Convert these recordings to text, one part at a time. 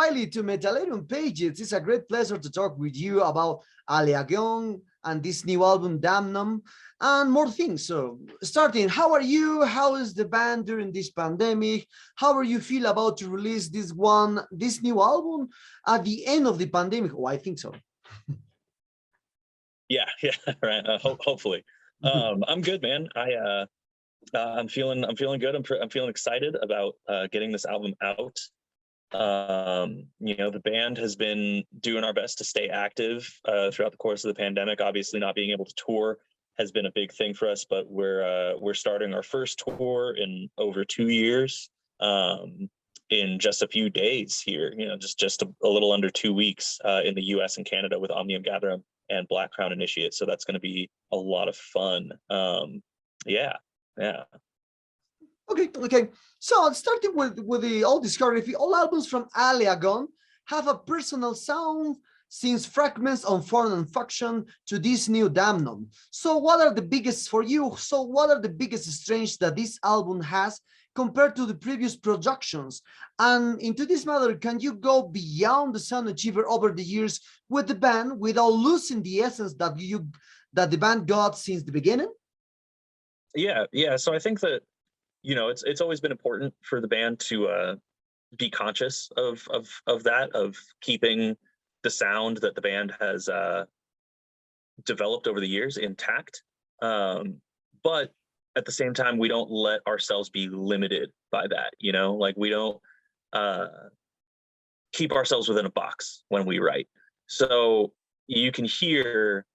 Riley, to Metallarium Pages. It's a great pleasure to talk with you about Allegaeon and this new album, Damnum, and more things. So, starting, how are you? How is the band during this pandemic? How are you feel about to release this new album at the end of the pandemic? Oh, I think so. Yeah, right. Hopefully, I'm good, man. I'm feeling good. I'm feeling excited about getting this album out. The band has been doing our best to stay active throughout the course of the pandemic. Obviously, not being able to tour has been a big thing for us, but we're starting our first tour in over 2 years in just a few days here. Just a little under 2 weeks in the U.S. and Canada with Omnium Gatherum and Black Crown Initiate. So that's going to be a lot of fun. Yeah. Okay. So starting with the old discography, all albums from Allegaeon have a personal sound since Fragments on Form and Faction to this new Damnum. So what are the biggest for you? So what are the biggest strengths that this album has compared to the previous productions? And into this matter, can you go beyond the sound achiever over the years with the band without losing the essence that the band got since the beginning? Yeah. So I think that it's always been important for the band to be conscious of that, of keeping the sound that the band has developed over the years intact. But at the same time, we don't let ourselves be limited by that. Like we don't keep ourselves within a box when we write. So you can hear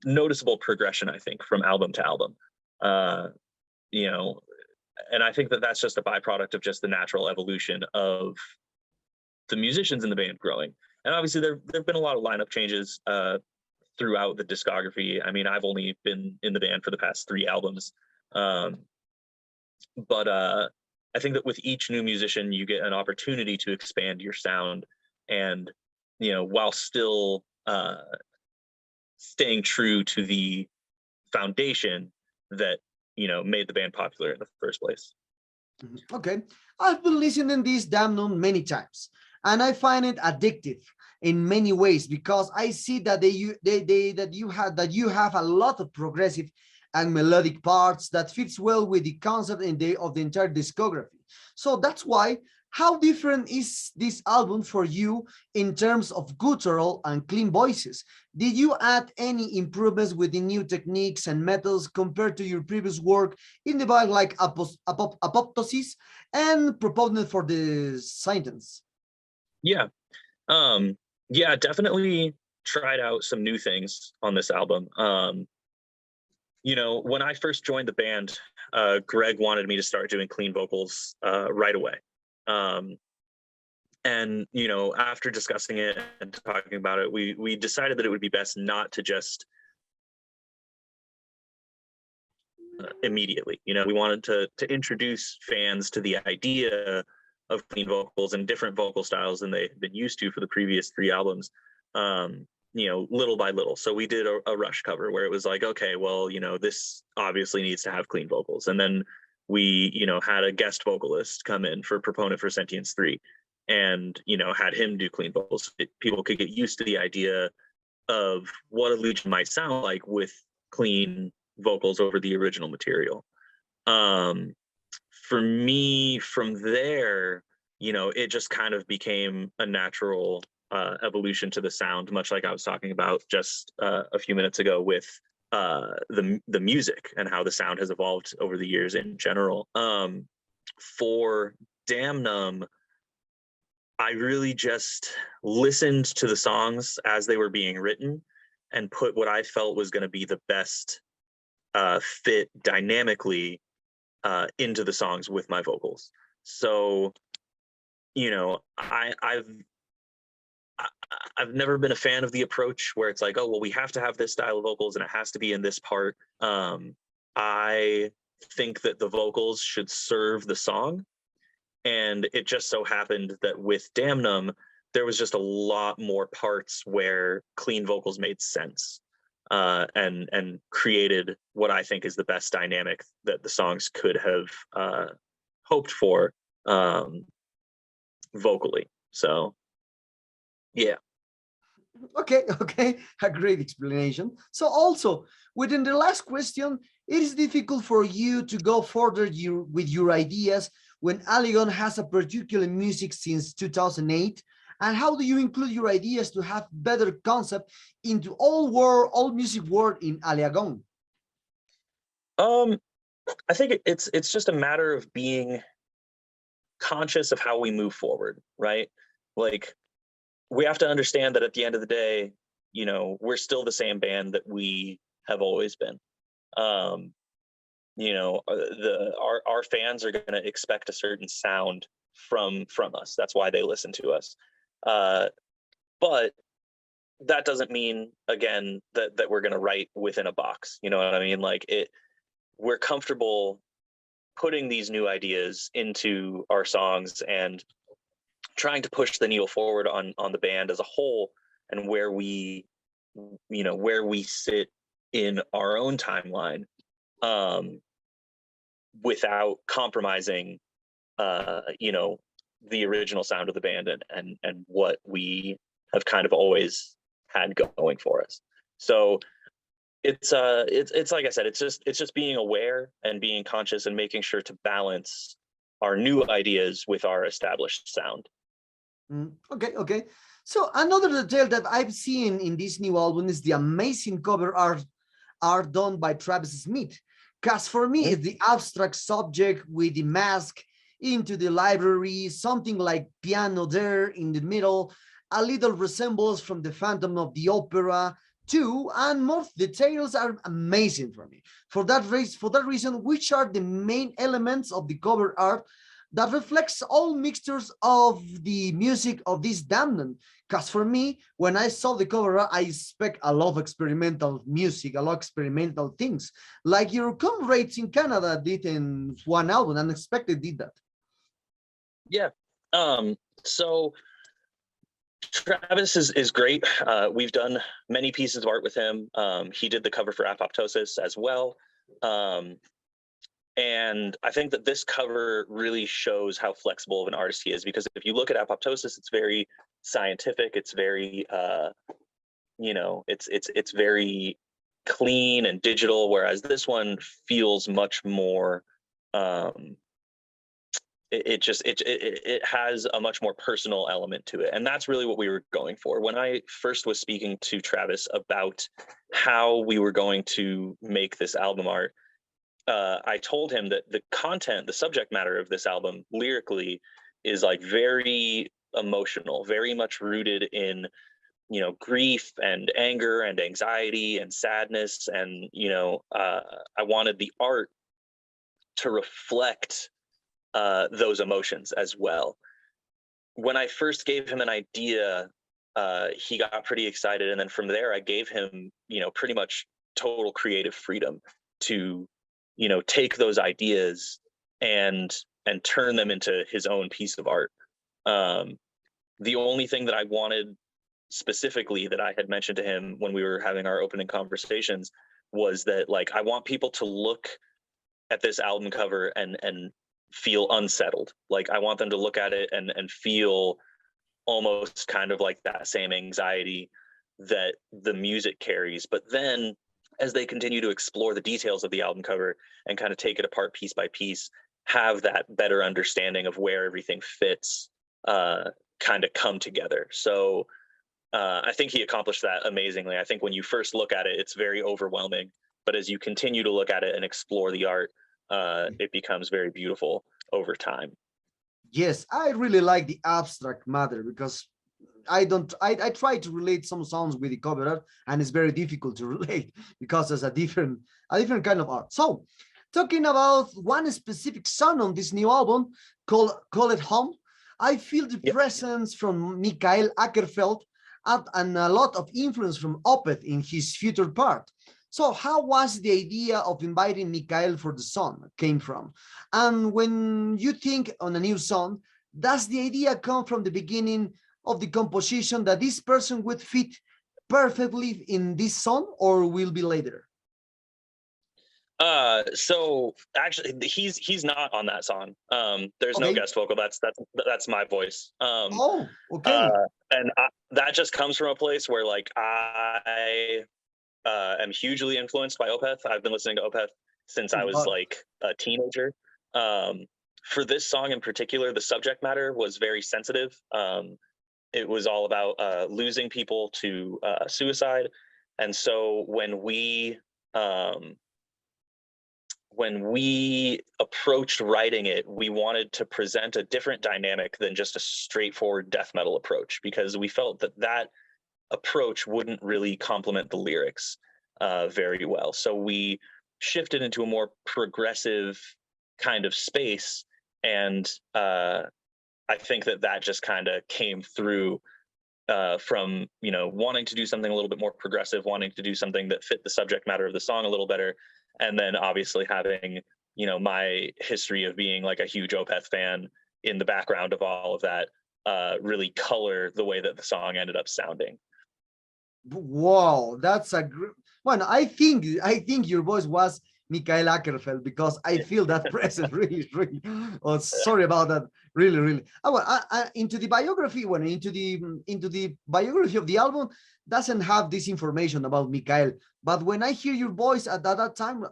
noticeable progression, I think, from album to album. And I think that that's just a byproduct of just the natural evolution of the musicians in the band growing. And obviously there've been a lot of lineup changes throughout the discography. I mean, I've only been in the band for the past 3 albums. But I think that with each new musician, you get an opportunity to expand your sound and, while still staying true to the foundation that made the band popular in the first place. Okay, I've been listening to this Damnum many times, and I find it addictive in many ways because I see that you have a lot of progressive and melodic parts that fits well with the concept of the entire discography. So that's why. How different is this album for you in terms of guttural and clean voices? Did you add any improvements with the new techniques and methods compared to your previous work in the band, like apoptosis and proponent for the sentence? Yeah, definitely tried out some new things on this album. When I first joined the band, Greg wanted me to start doing clean vocals right away. And after discussing it and talking about it, we decided that it would be best not to just immediately. We wanted to introduce fans to the idea of clean vocals and different vocal styles than they had been used to for the previous 3 albums. Little by little. So we did a Rush cover where it was like, okay, well, this obviously needs to have clean vocals, and then we, had a guest vocalist come in for Proponent for Sentience 3 and, had him do clean vocals. People could get used to the idea of what Allegiant might sound like with clean vocals over the original material. For me, from there, it just kind of became a natural evolution to the sound, much like I was talking about just a few minutes ago with the music and how the sound has evolved over the years in general. For Damnum, I really just listened to the songs as they were being written and put what I felt was going to be the best fit dynamically into the songs with my vocals. So, I've never been a fan of the approach where it's like, oh, well, we have to have this style of vocals and it has to be in this part. I think that the vocals should serve the song. And it just so happened that with Damnum, there was just a lot more parts where clean vocals made sense and created what I think is the best dynamic that the songs could have hoped for. vocally. So yeah. Okay, okay, a great explanation. So also, within the last question, it is difficult for you to go further with your ideas when Allegaeon has a particular music since 2008, and how do you include your ideas to have better concept into all music world in Allegaeon? I think it's just a matter of being conscious of how we move forward, right? Like, we have to understand that at the end of the day, you know, we're still the same band that we have always been. Um, you know, our fans are going to expect a certain sound from us. That's why they listen to us. But that doesn't mean, again, that we're going to write within a box. You know what I mean? Like, we're comfortable putting these new ideas into our songs and trying to push the needle forward on the band as a whole, and where we, you know, where we sit in our own timeline, without compromising, you know, the original sound of the band and what we have kind of always had going for us. So it's like I said, it's just being aware and being conscious and making sure to balance our new ideas with our established sound. Okay, okay. So another detail that I've seen in this new album is the amazing cover art done by Travis Smith. Because for me, it's the abstract subject with the mask into the library, something like piano there in the middle, a little resemblance from the Phantom of the Opera too, and most details are amazing for me. For that reason, which are the main elements of the cover art that reflects all mixtures of the music of this damnant? Because for me, when I saw the cover, I expect a lot of experimental music, a lot of experimental things, like your comrades in Canada did in one album. Unexpected did that. Yeah. So Travis is great. We've done many pieces of art with him. He did the cover for Apoptosis as well. And I think that this cover really shows how flexible of an artist he is, because if you look at Apoptosis, it's very scientific. It's very, you know, it's very clean and digital, whereas this one feels much more, it has a much more personal element to it. And that's really what we were going for. When I first was speaking to Travis about how we were going to make this album art, I told him that the content, the subject matter of this album lyrically is like very emotional, very much rooted in, you know, grief and anger and anxiety and sadness. And, you know, I wanted the art to reflect those emotions as well. When I first gave him an idea, he got pretty excited. And then from there, I gave him, you know, pretty much total creative freedom to, you know, take those ideas and turn them into his own piece of art. The only thing that I wanted specifically that I had mentioned to him when we were having our opening conversations was that, like, I want people to look at this album cover and feel unsettled. Like, I want them to look at it and feel almost kind of like that same anxiety that the music carries. But then as they continue to explore the details of the album cover and kind of take it apart piece by piece, have that better understanding of where everything fits, kind of come together. So I think he accomplished that amazingly. I think when you first look at it, it's very overwhelming, but as you continue to look at it and explore the art, it becomes very beautiful over time. Yes, I really like the abstract matter, because I try to relate some songs with the cover art, and it's very difficult to relate because there's a different kind of art. So talking about one specific song on this new album called It Home, I feel the presence from Mikael Åkerfeldt and a lot of influence from Opeth in his future part. So how was the idea of inviting Mikael for the song came from? And when you think on a new song, does the idea come from the beginning of the composition that this person would fit perfectly in this song, or will be later? So actually, he's not on that song. There's no Okay. guest vocal. That's my voice. Oh, okay. And that just comes from a place where like I am hugely influenced by Opeth. I've been listening to Opeth since I was Wow. like a teenager. Um, for this song in particular, the subject matter was very sensitive. It was all about losing people to suicide, and so um, when we approached writing it, we wanted to present a different dynamic than just a straightforward death metal approach, because we felt that that approach wouldn't really complement the lyrics very well. So we shifted into a more progressive kind of space, and I think that that just kind of came through from wanting to do something a little bit more progressive, wanting to do something that fit the subject matter of the song a little better, and then obviously having my history of being like a huge Opeth fan in the background of all of that really color the way that the song ended up sounding. Wow, that's a great one. I think your voice was Mikael Ackerfeld, because I feel that presence really, really. Oh, sorry about that. Really, really. Into the biography, when into the biography of the album doesn't have this information about Mikael, but when I hear your voice at that time,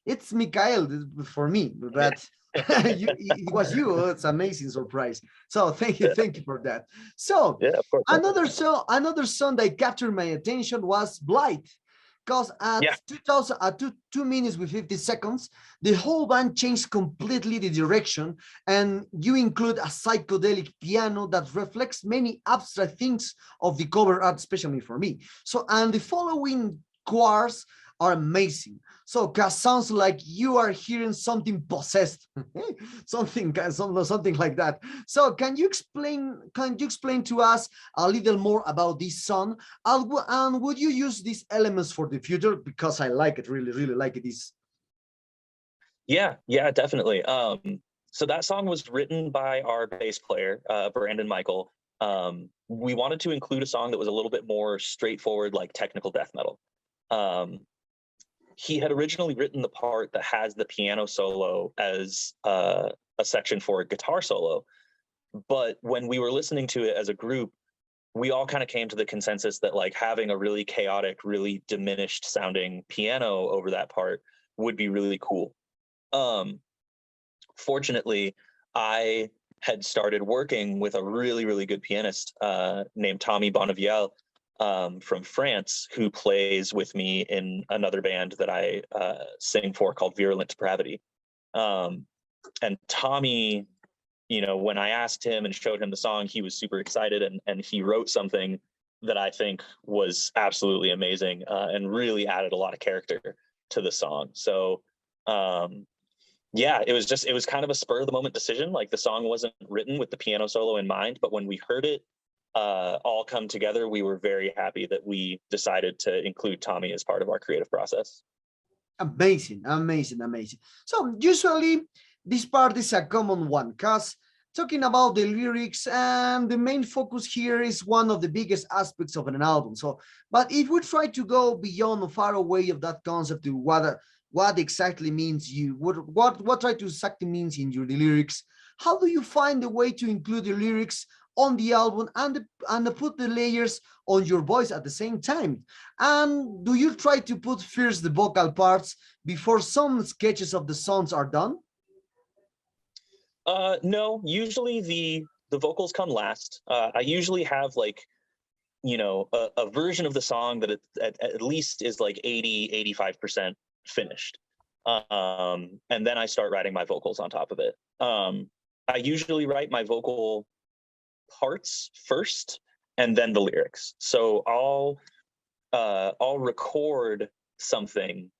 it's Mikael for me. But it was you. It's an amazing surprise. So thank you for that. So Yeah, of course. another song that captured my attention was Blight, because at Yeah. 2000 at 2 minutes with 50 seconds, the whole band changed completely the direction, and you include a psychedelic piano that reflects many abstract things of the cover art, especially for me. So, and the following chords are amazing. So, cause sounds like you are hearing something possessed, something like that. So, Can you explain to us a little more about this song? And would you use these elements for the future? Because I like it, really, really like it. Yeah, definitely. So that song was written by our bass player, Brandon Michael. We wanted to include a song that was a little bit more straightforward, like technical death metal. Um, he had originally written the part that has the piano solo as a section for a guitar solo, but when we were listening to it as a group, we all kind of came to the consensus that like having a really chaotic, really diminished sounding piano over that part would be really cool. Um, Fortunately, I had started working with a really, really good pianist named Tommy Bonnevielle from France, who plays with me in another band that I sing for called Virulent Depravity. Um, and Tommy, when I asked him and showed him the song, he was super excited, and he wrote something that I think was absolutely amazing and really added a lot of character to the song. So yeah, it was kind of a spur of the moment decision. Like the song wasn't written with the piano solo in mind, but when we heard it all come together, we were very happy that we decided to include Tommy as part of our creative process. Amazing, amazing, amazing. So usually this part is a common one, because talking about the lyrics and the main focus here is one of the biggest aspects of an album. So, but if we try to go beyond or far away of that concept to what exactly means you, what try to exactly means in your the lyrics, how do you find a way to include the lyrics on the album and put the layers on your voice at the same time? And do you try to put first the vocal parts before some sketches of the songs are done? No, usually the vocals come last. I usually have like a version of the song that at least is like 80-85% finished, and then I start writing my vocals on top of it. I usually write my vocal parts first and then the lyrics. So I'll record something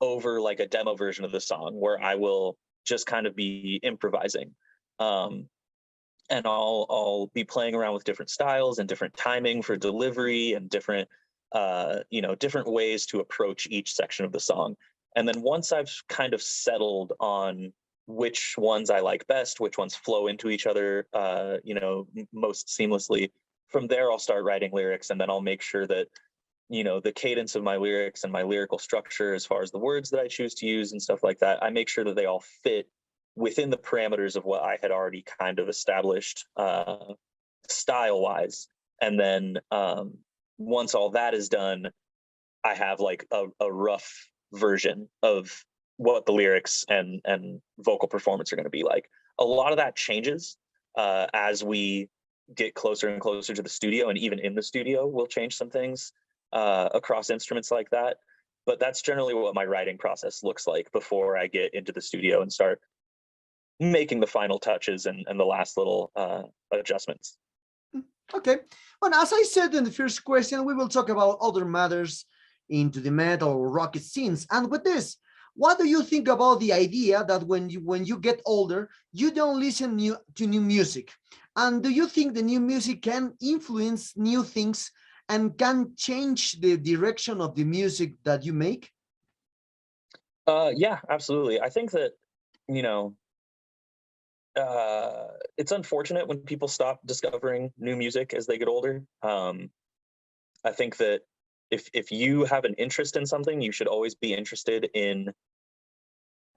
over like a demo version of the song where I will just kind of be improvising. Um, and I'll be playing around with different styles and different timing for delivery and different different ways to approach each section of the song. And then once I've kind of settled on which ones I like best, which ones flow into each other, most seamlessly, from there I'll start writing lyrics, and then I'll make sure that the cadence of my lyrics and my lyrical structure as far as the words that I choose to use and stuff like that. I make sure that they all fit within the parameters of what I had already kind of established style wise. And then once all that is done, I have like a rough version of what the lyrics and vocal performance are going to be like. A lot of that changes as we get closer and closer to the studio, and even in the studio, we'll change some things across instruments like that. But that's generally what my writing process looks like before I get into the studio and start making the final touches and the last little adjustments. Okay. Well, as I said in the first question, we will talk about other matters into the metal or rock scenes. And with this, what do you think about the idea that when you get older, you don't listen to new music? And do you think the new music can influence new things and can change the direction of the music that you make? Yeah, absolutely. I think that, it's unfortunate when people stop discovering new music as they get older. I think that if you have an interest in something, you should always be interested in,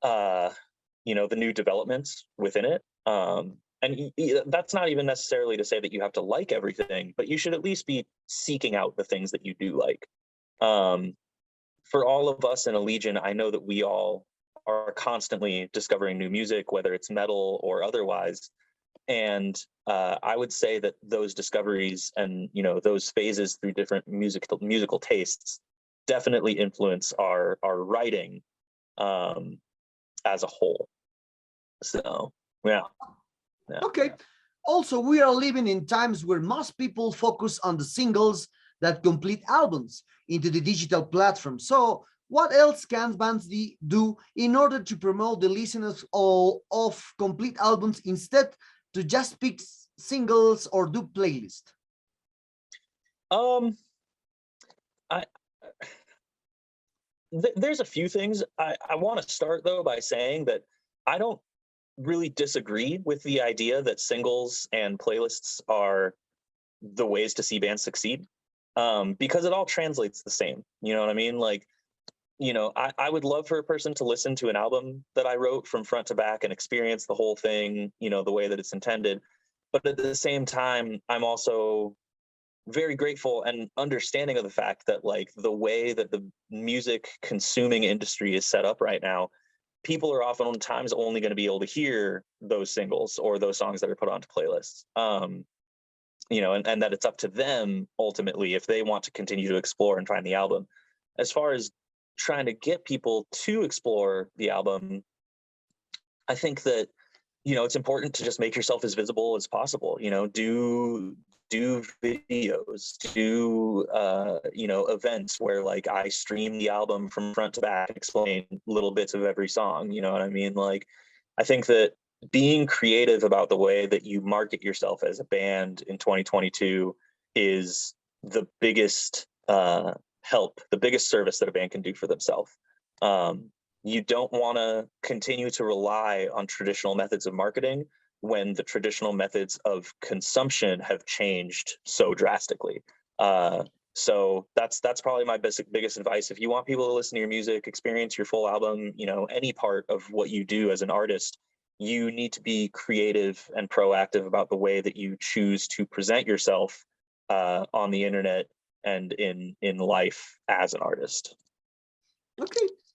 the new developments within it. And that's not even necessarily to say that you have to like everything, but you should at least be seeking out the things that you do like. For all of us in Allegaeon, I know that we all are constantly discovering new music, whether it's metal or otherwise. And I would say that those discoveries and those phases through different musical tastes definitely influence our writing as a whole. So yeah. Okay. Also, we are living in times where most people focus on the singles that complete albums into the digital platform. So what else can bands do in order to promote the listeners of complete albums instead to just pick singles or do playlist? I there's a few things. I want to start though by saying that I don't really disagree with the idea that singles and playlists are the ways to see bands succeed, because it all translates the same. You know what I mean? Like, I would love for a person to listen to an album that I wrote from front to back and experience the whole thing, the way that it's intended. But at the same time, I'm also very grateful and understanding of the fact that like the way that the music consuming industry is set up right now, people are oftentimes only going to be able to hear those singles or those songs that are put onto playlists. And that it's up to them ultimately if they want to continue to explore and find the album. As far as trying to get people to explore the album, I think that it's important to just make yourself as visible as possible. Do videos, do events where like I stream the album from front to back, explain little bits of every song. You know what I mean? Like, I think that being creative about the way that you market yourself as a band in 2022 is the biggest help, the biggest service that a band can do for themselves. You don't want to continue to rely on traditional methods of marketing when the traditional methods of consumption have changed so drastically. So that's probably my biggest advice. If you want people to listen to your music, experience your full album, any part of what you do as an artist, you need to be creative and proactive about the way that you choose to present yourself on the internet and in life as an artist.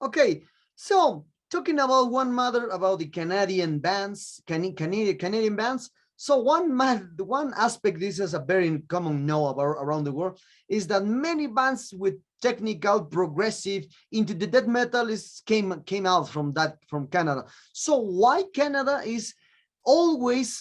Okay. So talking about one matter about the Canadian bands, Canadian bands. So one aspect, this is a very common know about around the world, is that many bands with technical progressive into the death metal came out from Canada. So why Canada is always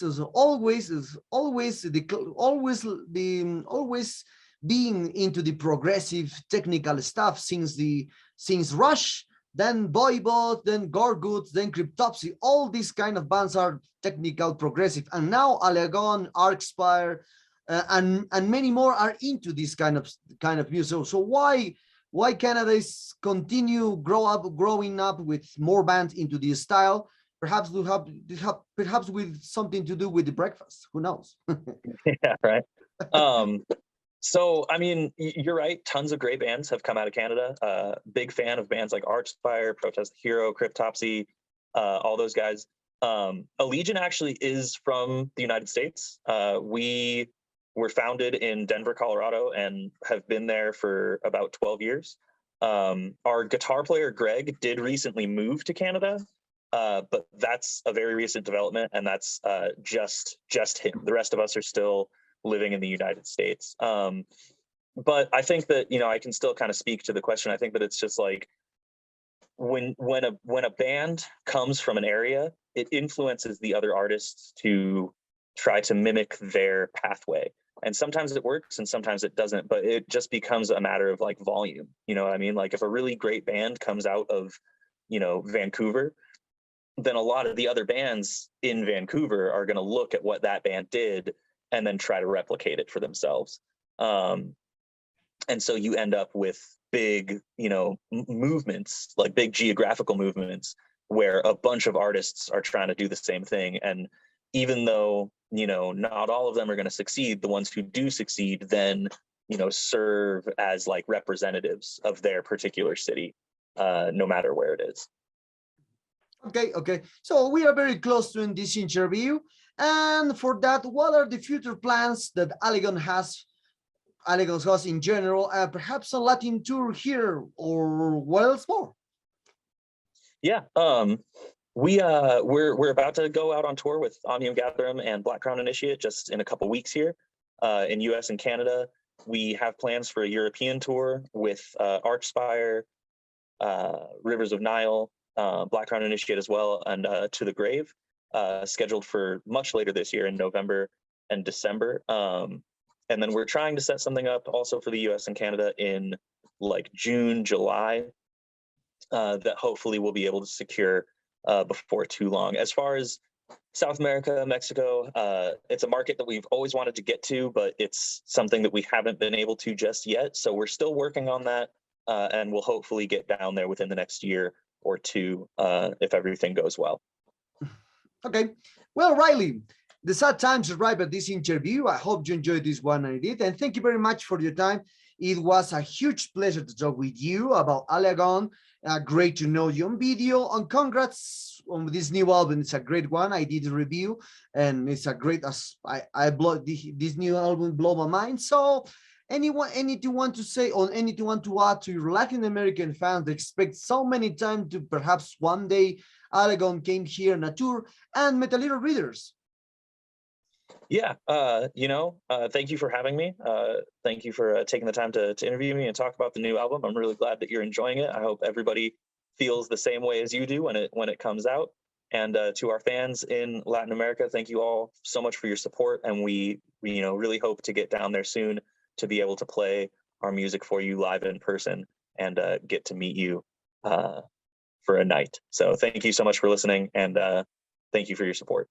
being into the progressive technical stuff since Rush, then Voivod, then Gorguts, then Cryptopsy. All these kind of bands are technical progressive, and now Allegaeon, Arcspire, and many more are into this kind of music. So why Canada is growing up with more bands into this style? Perhaps with something to do with the breakfast. Who knows? Yeah, right. So, I mean, you're right. Tons of great bands have come out of Canada. Big fan of bands like Archspire, Protest the Hero, Cryptopsy, all those guys. Allegiant actually is from the United States. We were founded in Denver, Colorado, and have been there for about 12 years. Our guitar player, Greg, did recently move to Canada, but that's a very recent development, and that's just him. The rest of us are still living in the United States. But I think that, I can still kind of speak to the question. I think that it's just like when a band comes from an area, it influences the other artists to try to mimic their pathway. And sometimes it works and sometimes it doesn't, but it just becomes a matter of like volume. You know what I mean? Like if a really great band comes out of, Vancouver, then a lot of the other bands in Vancouver are going to look at what that band did and then try to replicate it for themselves. And so you end up with big, movements, like big geographical movements where a bunch of artists are trying to do the same thing. And even though, not all of them are going to succeed, the ones who do succeed then, serve as like representatives of their particular city, no matter where it is. Okay. So we are very close to in this interview. And for that, what are the future plans that Allegaeon has in general, perhaps a Latin tour here, or what else more? Yeah, we're about to go out on tour with Omnium Gatherum and Black Crown Initiate just in a couple weeks here, in US and Canada. We have plans for a European tour with Archspire, Rivers of Nile, Black Crown Initiate as well, and To the Grave, scheduled for much later this year in November and December. And then we're trying to set something up also for the US and Canada in like June, July, that hopefully we'll be able to secure before too long. As far as South America, Mexico, it's a market that we've always wanted to get to, but it's something that we haven't been able to just yet. So we're still working on that, and we'll hopefully get down there within the next year or two, if everything goes well. Okay. Well, Riley, the sad times arrived at this interview. I hope you enjoyed this one, and I did. And thank you very much for your time. It was a huge pleasure to talk with you about Allegaeon. Great to know you on video. And congrats on this new album. It's a great one. I did a review, and it's a great. This new album blow my mind. So, anything you want to say or anything you want to add to your Latin American fans that expect so many times to perhaps one day Allegaeon came here on a tour and met a little readers? Yeah, thank you for having me. Thank you for taking the time to interview me and talk about the new album. I'm really glad that you're enjoying it. I hope everybody feels the same way as you do when it comes out. And to our fans in Latin America, thank you all so much for your support. And we really hope to get down there soon to be able to play our music for you live in person and get to meet you for a night. So thank you so much for listening, and thank you for your support.